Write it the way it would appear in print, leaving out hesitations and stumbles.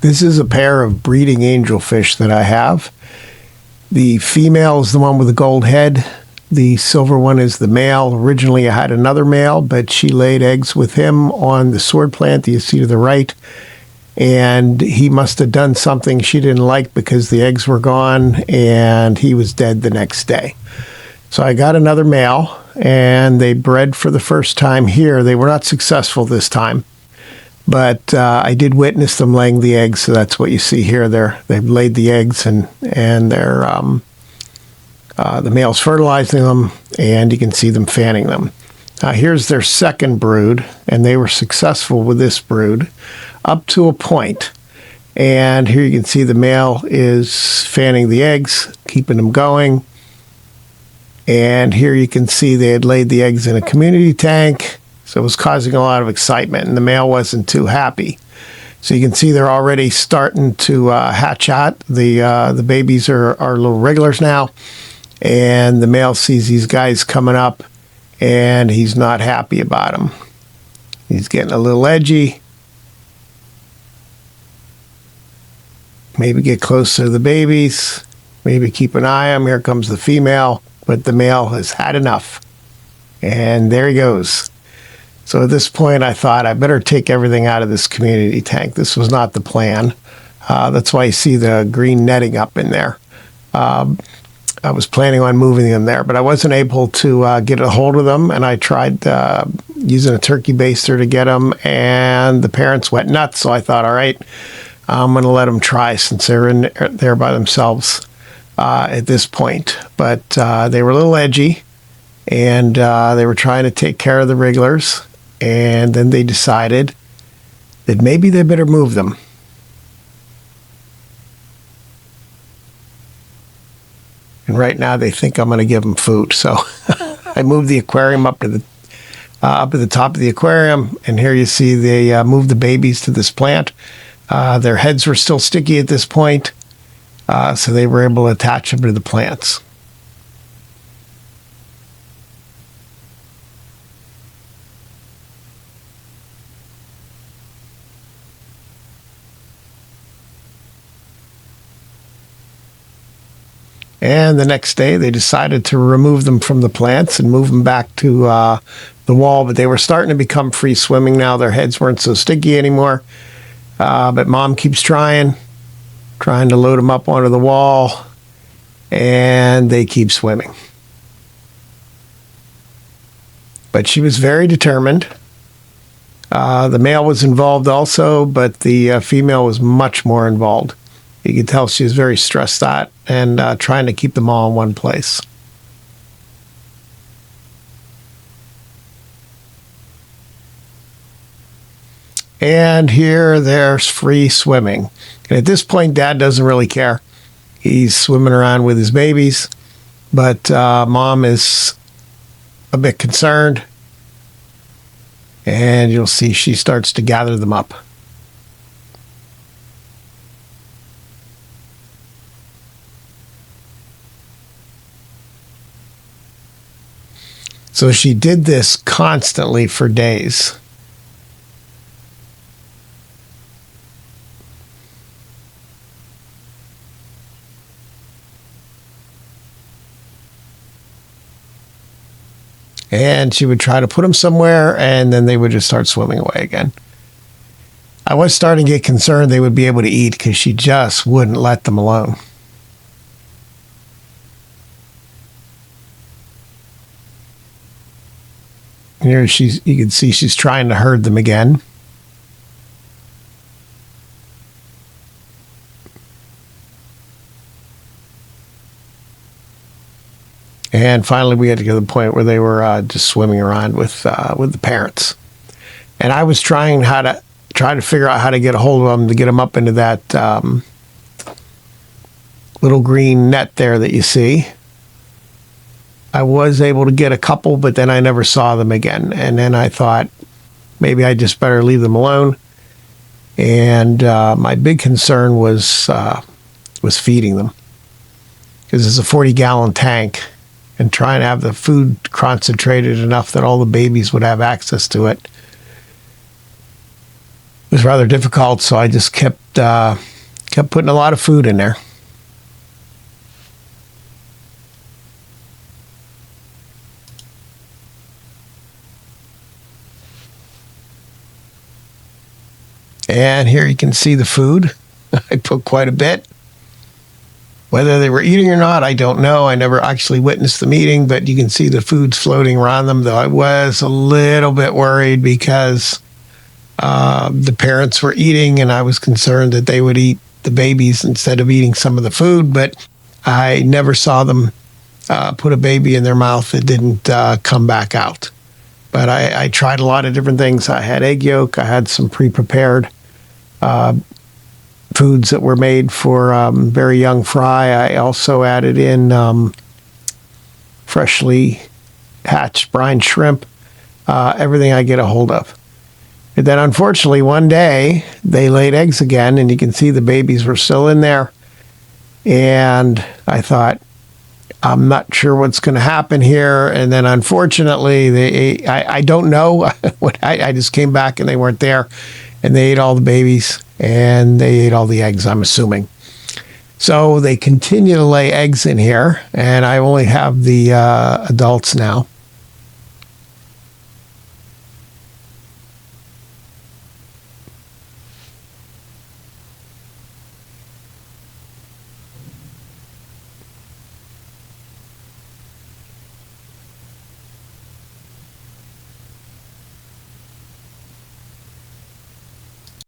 This is a pair of breeding angelfish that I have. The female is the one with the gold head. The silver one is the male. Originally, I had another male, but she laid eggs with him on the sword plant that you see to the right. And he must have done something she didn't like because the eggs were gone and he was dead the next day. So I got another male and they bred for the first time here. They were not successful this time, but I did witness them laying the eggs. So that's what you see here. They've laid the eggs and they're the male's fertilizing them, and you can see them fanning them. Here's their second brood, and they were successful with this brood up to a point. And here you can see the male is fanning the eggs, keeping them going. And here you can see they had laid the eggs in a community tank, so it was causing a lot of excitement, and the male wasn't too happy. So you can see they're already starting to hatch out. The babies are little wrigglers now, and the male sees these guys coming up, and he's not happy about them. He's getting a little edgy. Maybe get closer to the babies. Maybe keep an eye on them. Here comes the female, but the male has had enough. And there he goes. So at this point, I thought I better take everything out of this community tank. This was not the plan. That's why you see the green netting up in there. I was planning on moving them there, but I wasn't able to get a hold of them, and I tried using a turkey baster to get them, and the parents went nuts, so I thought, all right, I'm going to let them try since they're in there by themselves at this point. But they were a little edgy, and they were trying to take care of the wrigglers, and then they decided that maybe they better move them. And right now they think I'm going to give them food. So I moved the aquarium up at the top of the aquarium. And here you see they moved the babies to this plant. Their heads were still sticky at this point. So they were able to attach them to the plants. And the next day, they decided to remove them from the plants and move them back to the wall. But they were starting to become free swimming now. Their heads weren't so sticky anymore. But Mom keeps trying to load them up onto the wall. And they keep swimming. But she was very determined. The male was involved also, but the female was much more involved. You could tell she was very stressed out and trying to keep them all in one place. And here they're free swimming. And at this point, Dad doesn't really care. He's swimming around with his babies, but Mom is a bit concerned. And you'll see she starts to gather them up. So she did this constantly for days. And she would try to put them somewhere, and then they would just start swimming away again. I was starting to get concerned they would be able to eat because she just wouldn't let them alone. Here you can see she's trying to herd them again. And finally, we had to get to the point where they were just swimming around with the parents. And I was trying to figure out how to get a hold of them to get them up into that little green net there that you see. I was able to get a couple, but then I never saw them again. And then I thought maybe I just better leave them alone. And my big concern was feeding them, because it's a 40-gallon tank, and trying to have the food concentrated enough that all the babies would have access to it was rather difficult, so I just kept putting a lot of food in there. And here you can see the food. I put quite a bit. Whether they were eating or not, I don't know. I never actually witnessed them eating, but you can see the food's floating around them, though I was a little bit worried because the parents were eating, and I was concerned that they would eat the babies instead of eating some of the food, but I never saw them put a baby in their mouth that didn't come back out. But I tried a lot of different things. I had egg yolk. I had some pre-prepared foods that were made for very young fry. I also added in freshly hatched brine shrimp, everything I get a hold of. And then unfortunately, one day they laid eggs again, and you can see the babies were still in there. And I thought, I'm not sure what's going to happen here. And then unfortunately, I don't know. I just came back and they weren't there. And they ate all the babies and they ate all the eggs, I'm assuming. So they continue to lay eggs in here. And I only have the adults now.